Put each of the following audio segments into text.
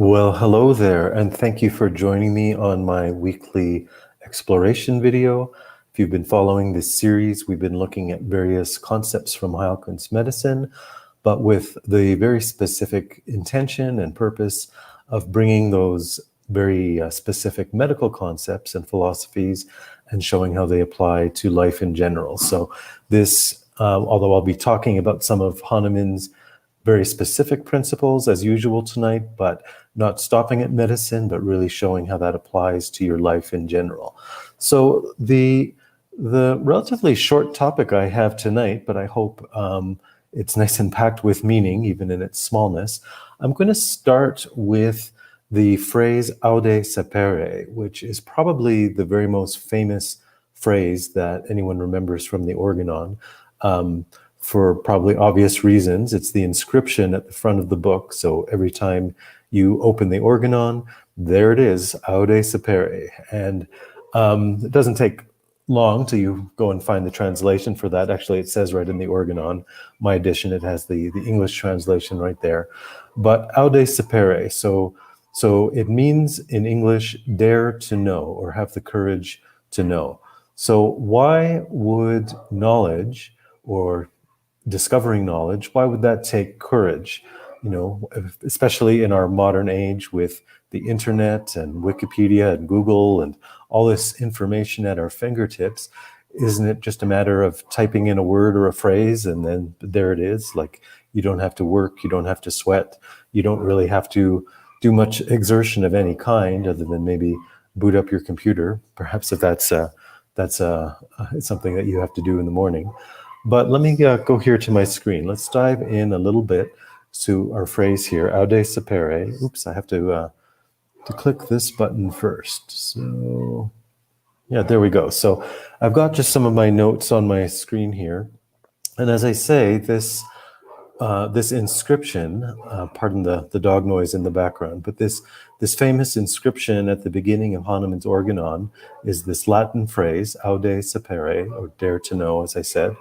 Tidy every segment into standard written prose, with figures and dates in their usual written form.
Well, hello there, and thank you for joining me on my weekly exploration video. If you've been following this series, we've been looking at various concepts from Heilkunst medicine, but with the very specific intention and purpose of bringing those very specific medical concepts and philosophies and showing how they apply to life in general. So this, although I'll be talking about some of Hahnemann's very specific principles as usual tonight, but not stopping at medicine, but really showing how that applies to your life in general. So the relatively short topic I have tonight, but I hope it's nice and packed with meaning, even in its smallness. I'm going to start with the phrase Aude Sapere, which is probably the very most famous phrase that anyone remembers from the Organon. For probably obvious reasons. It's the inscription at the front of the book. So every time you open the Organon, there it is, Aude Sapere. And it doesn't take long till you go and find the translation for that. Actually, it says right in the Organon, my edition, it has the English translation right there. But Aude Sapere, so it means in English, dare to know or have the courage to know. So why would knowledge or discovering knowledge, why would that take courage? You know, especially in our modern age with the internet and Wikipedia and Google and all this information at our fingertips, isn't it just a matter of typing in a word or a phrase and then there it is? Like, you don't have to work, you don't have to sweat, you don't really have to do much exertion of any kind other than maybe boot up your computer, perhaps if that's something that you have to do in the morning. But let me go here to my screen. Let's dive in a little bit to our phrase here, Aude Sapere. Oops, I have to click this button first. So, yeah, there we go. So I've got just some of my notes on my screen here. And as I say, this inscription, pardon the dog noise in the background, but this famous inscription at the beginning of Hahnemann's Organon is this Latin phrase, Aude Sapere, or dare to know, as I said.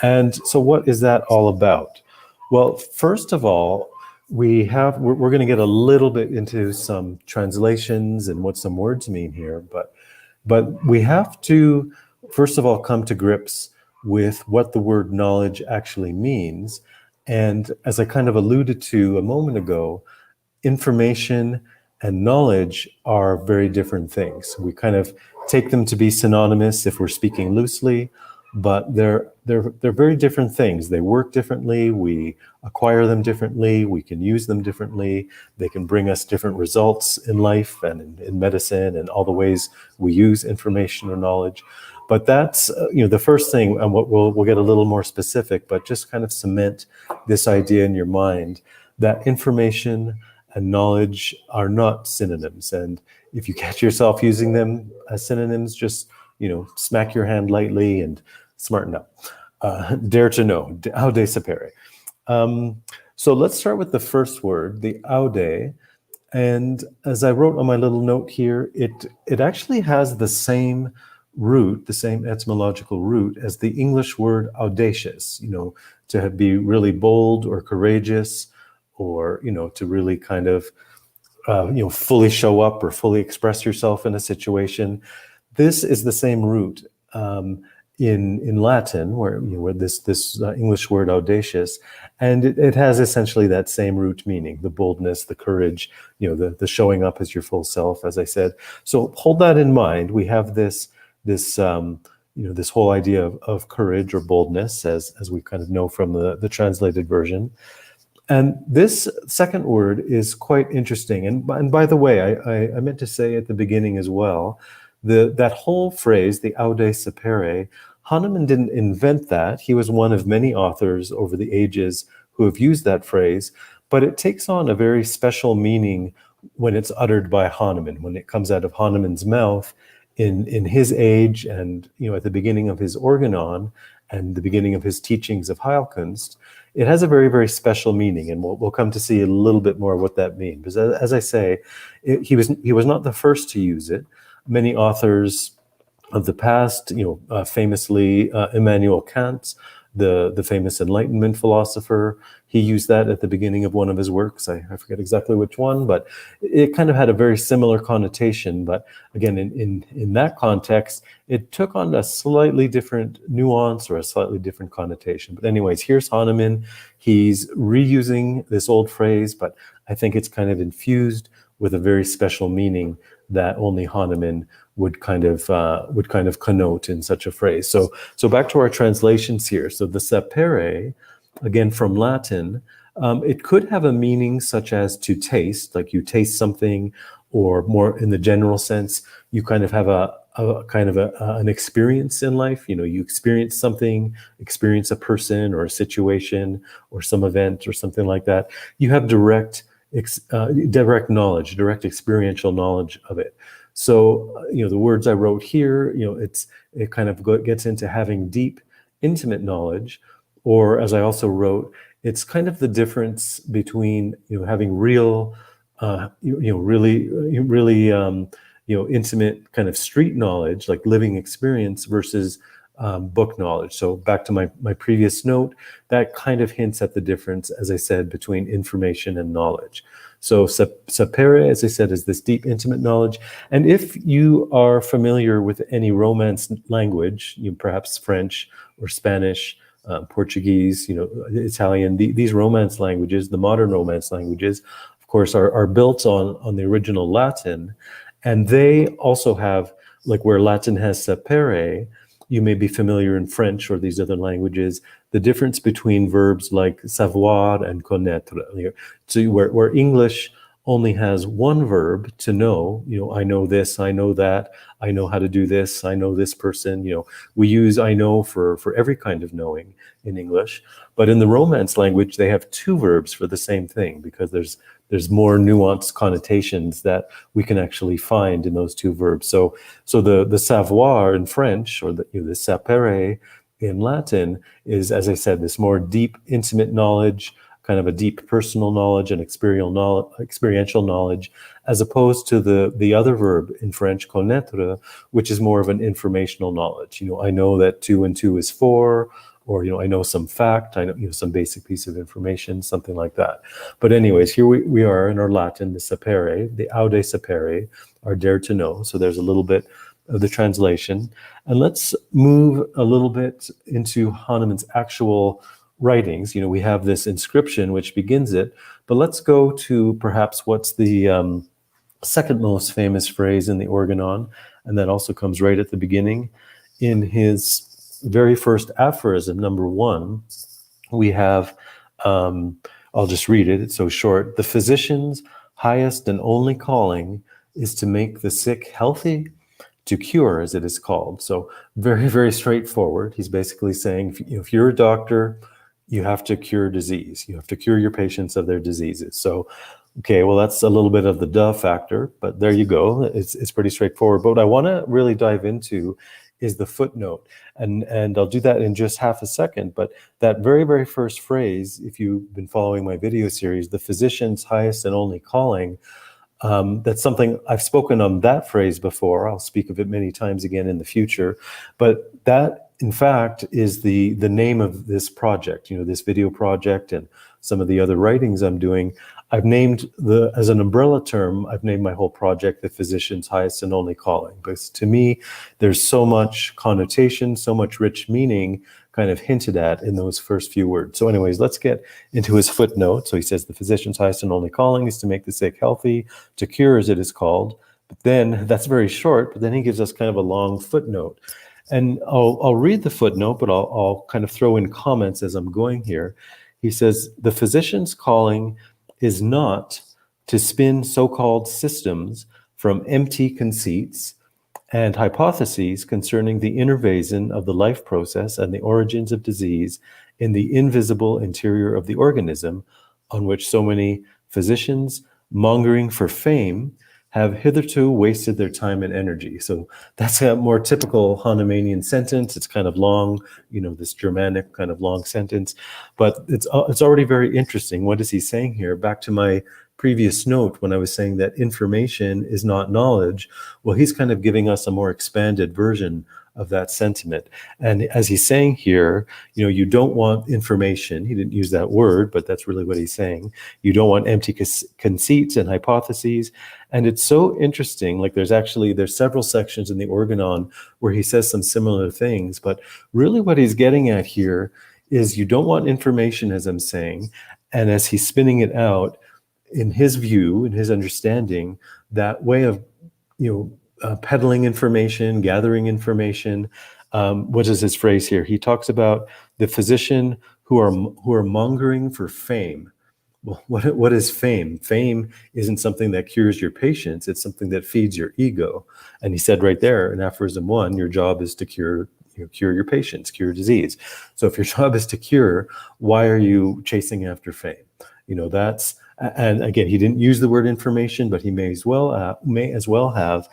And so what is that all about? Well, first of all, we're going to get a little bit into some translations and what some words mean here, but we have to, first of all, come to grips with what the word knowledge actually means. And as I kind of alluded to a moment ago, information and knowledge are very different things. We kind of take them to be synonymous if we're speaking loosely, but they're very different things. They work differently. We acquire them differently. We can use them differently. They can bring us different results in life and in medicine and all the ways we use information or knowledge. But that's the first thing, and what we'll get a little more specific, but just kind of cement this idea in your mind that information and knowledge are not synonyms. And if you catch yourself using them as synonyms, just smack your hand lightly and smarten up. Dare to know, Aude Sapere. So let's start with the first word, the Aude. And as I wrote on my little note here, it actually has the same root, the same etymological root as the English word audacious, to be really bold or courageous, or, to really kind of, fully show up or fully express yourself in a situation. This is the same root in Latin, where this English word audacious, and it has essentially that same root meaning: the boldness, the courage, the showing up as your full self, as I said. So hold that in mind. We have this whole idea of courage or boldness, as we kind of know from the translated version. And this second word is quite interesting. And by the way, I meant to say at the beginning as well, that whole phrase, the Aude Sapere, Hahnemann didn't invent that. He was one of many authors over the ages who have used that phrase, but it takes on a very special meaning when it's uttered by Hahnemann, when it comes out of Hahnemann's mouth in his age and at the beginning of his Organon and the beginning of his teachings of Heilkunst. It has a very, very special meaning, and we'll come to see a little bit more what that means. Because as I say, he was not the first to use it. Many authors of the past, famously Immanuel Kant, the famous Enlightenment philosopher. He used that at the beginning of one of his works. I forget exactly which one, but it kind of had a very similar connotation. But again, in that context, it took on a slightly different nuance or a slightly different connotation. But anyways, here's Hahnemann. He's reusing this old phrase, but I think it's kind of infused with a very special meaning that only Hahnemann would kind of connote in such a phrase. So back to our translations here. So the sapere, again from Latin, it could have a meaning such as to taste, like you taste something, or more in the general sense, you kind of have an experience in life. You know, you experience something, experience a person or a situation or some event or something like that. You have direct knowledge, direct experiential knowledge of it. So, the words I wrote here, it kind of gets into having deep, intimate knowledge, or as I also wrote, it's kind of the difference between, having real, really, intimate kind of street knowledge, like living experience, versus book knowledge. So back to my previous note, that kind of hints at the difference, as I said, between information and knowledge. So sapere, as I said, is this deep, intimate knowledge. And if you are familiar with any Romance language, perhaps French or Spanish, Portuguese, Italian, these Romance languages, the modern Romance languages, of course, are built on the original Latin. And they also have, like where Latin has sapere, you may be familiar in French or these other languages, the difference between verbs like savoir and connaître. So where English only has one verb, to know, I know this, I know that, I know how to do this, I know this person, we use I know for every kind of knowing in English. But in the Romance language, they have two verbs for the same thing, because there's more nuanced connotations that we can actually find in those two verbs. So the savoir in French, or the sapere in Latin, is, as I said, this more deep, intimate knowledge, kind of a deep personal knowledge and experiential knowledge, as opposed to the other verb in French, connaître, which is more of an informational knowledge. I know that 2 and 2 is 4, or I know some fact, I know some basic piece of information, something like that. But anyways, here we are in our Latin, the sapere, the Aude Sapere, our dare to know. So there's a little bit of the translation. And let's move a little bit into Hahnemann's actual writings. We have this inscription which begins it, but let's go to perhaps what's the second most famous phrase in the Organon, and that also comes right at the beginning. In his very first aphorism, number 1, we have, I'll just read it, it's so short. The physician's highest and only calling is to make the sick healthy, to cure, as it is called. So very, very straightforward. He's basically saying, if you're a doctor, you have to cure disease. You have to cure your patients of their diseases. So, okay, well, that's a little bit of the duh factor, but there you go. It's pretty straightforward. But what I want to really dive into is the footnote. And I'll do that in just half a second. But that very, very first phrase, if you've been following my video series, the physician's highest and only calling, that's something I've spoken on that phrase before. I'll speak of it many times again in the future. But that, in fact, is the name of this project, this video project and some of the other writings I'm doing. I've named as an umbrella term, I've named my whole project the physician's highest and only calling, because to me, there's so much connotation, so much rich meaning kind of hinted at in those first few words. So anyways, let's get into his footnote. So he says the physician's highest and only calling is to make the sick healthy, to cure, as it is called. But then that's very short, but then he gives us kind of a long footnote. And I'll read the footnote, but I'll kind of throw in comments as I'm going here. He says, the physician's calling is not to spin so-called systems from empty conceits and hypotheses concerning the innervation of the life process and the origins of disease in the invisible interior of the organism, on which so many physicians, mongering for fame, have hitherto wasted their time and energy. So that's a more typical Hahnemannian sentence. It's kind of long, this Germanic kind of long sentence, but it's already very interesting. What is he saying here? Back to my previous note when I was saying that information is not knowledge. Well, he's kind of giving us a more expanded version of that sentiment. And as he's saying here, you don't want information. He didn't use that word, but that's really what he's saying. You don't want empty conceits and hypotheses. And it's so interesting. Like there's several sections in the Organon where he says some similar things, but really what he's getting at here is you don't want information, as I'm saying. And as he's spinning it out, in his view, in his understanding, that way of, peddling information, gathering information. What is his phrase here? He talks about the physician who are mongering for fame. Well, what is fame? Fame isn't something that cures your patients. It's something that feeds your ego. And he said right there in aphorism 1, your job is to cure your patients, cure disease. So if your job is to cure, why are you chasing after fame? And again, he didn't use the word information, but he may as well have.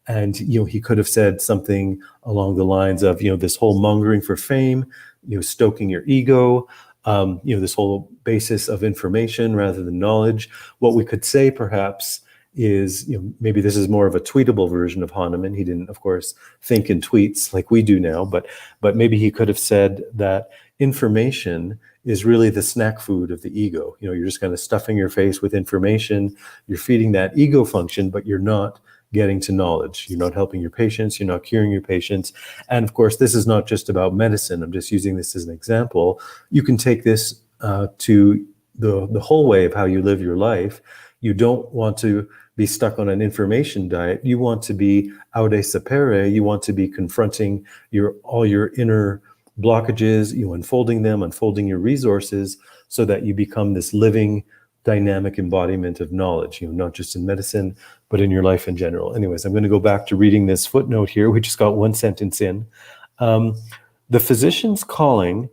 And he could have said something along the lines of this whole mongering for fame, stoking your ego, this whole basis of information rather than knowledge. What we could say perhaps is, maybe this is more of a tweetable version of Hahnemann. He didn't, of course, think in tweets like we do now, but maybe he could have said that information is really the snack food of the ego. You're just kind of stuffing your face with information. You're feeding that ego function, but you're not getting to knowledge. You're not helping your patients. You're not curing your patients. And of course, this is not just about medicine. I'm just using this as an example. You can take this to the whole way of how you live your life. You don't want to be stuck on an information diet. You want to be Aude Sapere. You want to be confronting all your inner blockages, unfolding your resources so that you become this living, dynamic embodiment of knowledge, not just in medicine, but in your life in general. Anyways, I'm going to go back to reading this footnote here. We just got one sentence in. The physician's calling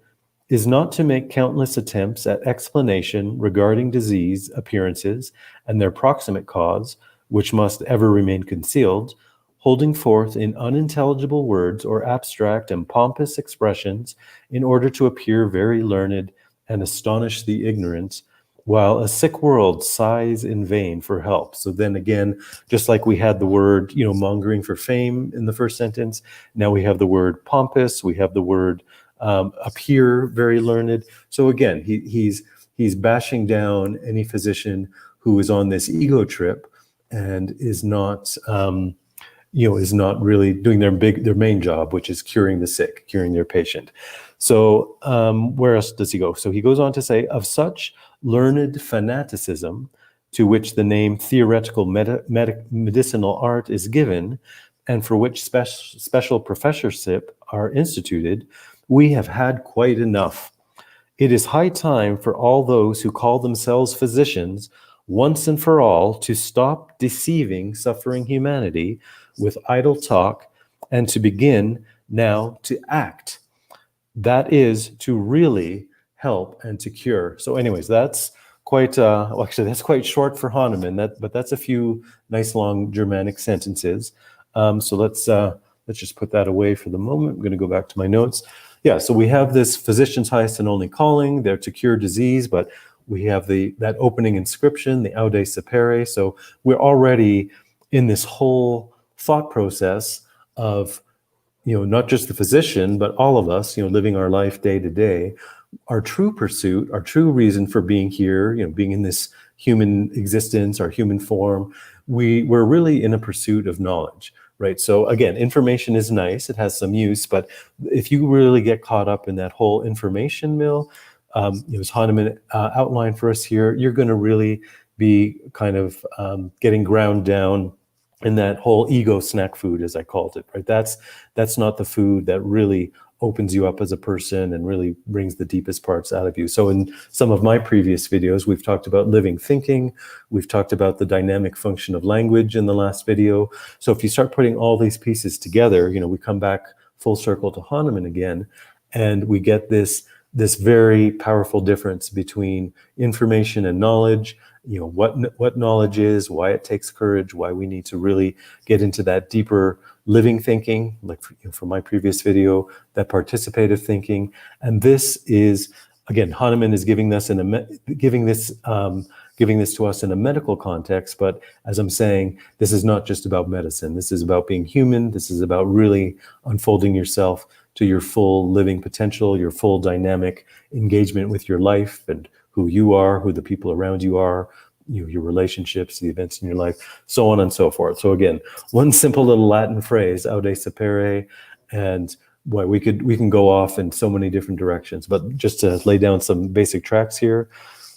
is not to make countless attempts at explanation regarding disease appearances and their proximate cause, which must ever remain concealed, holding forth in unintelligible words or abstract and pompous expressions in order to appear very learned and astonish the ignorant, while a sick world sighs in vain for help. So then again, just like we had the word, mongering for fame in the first sentence, now we have the word pompous, we have the word appear very learned. So again, he's bashing down any physician who is on this ego trip and is not really doing their main job, which is curing the sick, curing their patient. So where else does he go? So he goes on to say, of such learned fanaticism, to which the name theoretical medicinal art is given, and for which special professorship are instituted, we have had quite enough. It is high time for all those who call themselves physicians, once and for all, to stop deceiving suffering humanity with idle talk and to begin now to act. That is to really help and to cure. So anyways, that's quite, that's quite short for Hahnemann, but that's a few nice long Germanic sentences. So let's just put that away for the moment. I'm going to go back to my notes. Yeah, so we have this physician's highest and only calling. They're to cure disease, but we have that opening inscription, the Aude Sapere. So we're already in this whole thought process of, not just the physician, but all of us, living our life day to day. Our true pursuit, our true reason for being here, being in this human existence, our human form, we're really in a pursuit of knowledge, right? So again, information is nice, it has some use, but if you really get caught up in that whole information mill, as Hahnemann outlined for us here, you're going to really be kind of getting ground down in that whole ego snack food, as I called it, right? That's not the food that really opens you up as a person and really brings the deepest parts out of you. So in some of my previous videos, we've talked about living thinking. We've talked about the dynamic function of language in the last video. So if you start putting all these pieces together, we come back full circle to Hahnemann again, and we get this very powerful difference between information and knowledge, what knowledge is, why it takes courage, why we need to really get into that deeper living thinking, like from my previous video, that participative thinking. And this is, again, Hahnemann is giving this giving this to us in a medical context. But as I'm saying, this is not just about medicine. This is about being human. This is about really unfolding yourself to your full living potential, your full dynamic engagement with your life and who you are, who the people around you are, your relationships, the events in your life, so on and so forth. So again, one simple little Latin phrase, Aude Sapere, and boy, we can go off in so many different directions, but just to lay down some basic tracks here.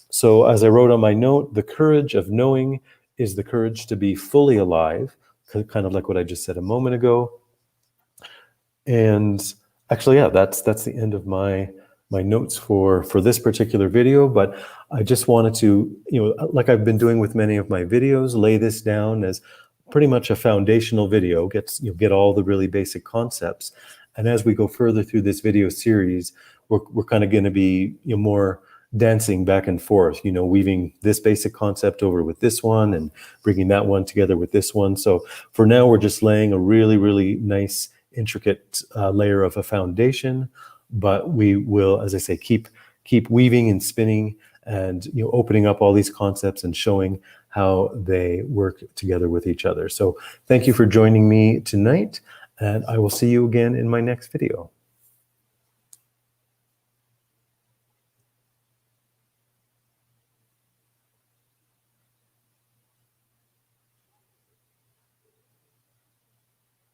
So as I wrote on my note, the courage of knowing is the courage to be fully alive, kind of like what I just said a moment ago. And actually, yeah, that's the end of my notes for this particular video. But I just wanted to, like I've been doing with many of my videos, lay this down as pretty much a foundational video, get all the really basic concepts. And as we go further through this video series, we're kind of going to be more dancing back and forth, weaving this basic concept over with this one and bringing that one together with this one. So for now, we're just laying a really, really nice, intricate layer of a foundation, but we will, as I say, keep weaving and spinning and opening up all these concepts and showing how they work together with each other. So thank you for joining me tonight, and I will see you again in my next video.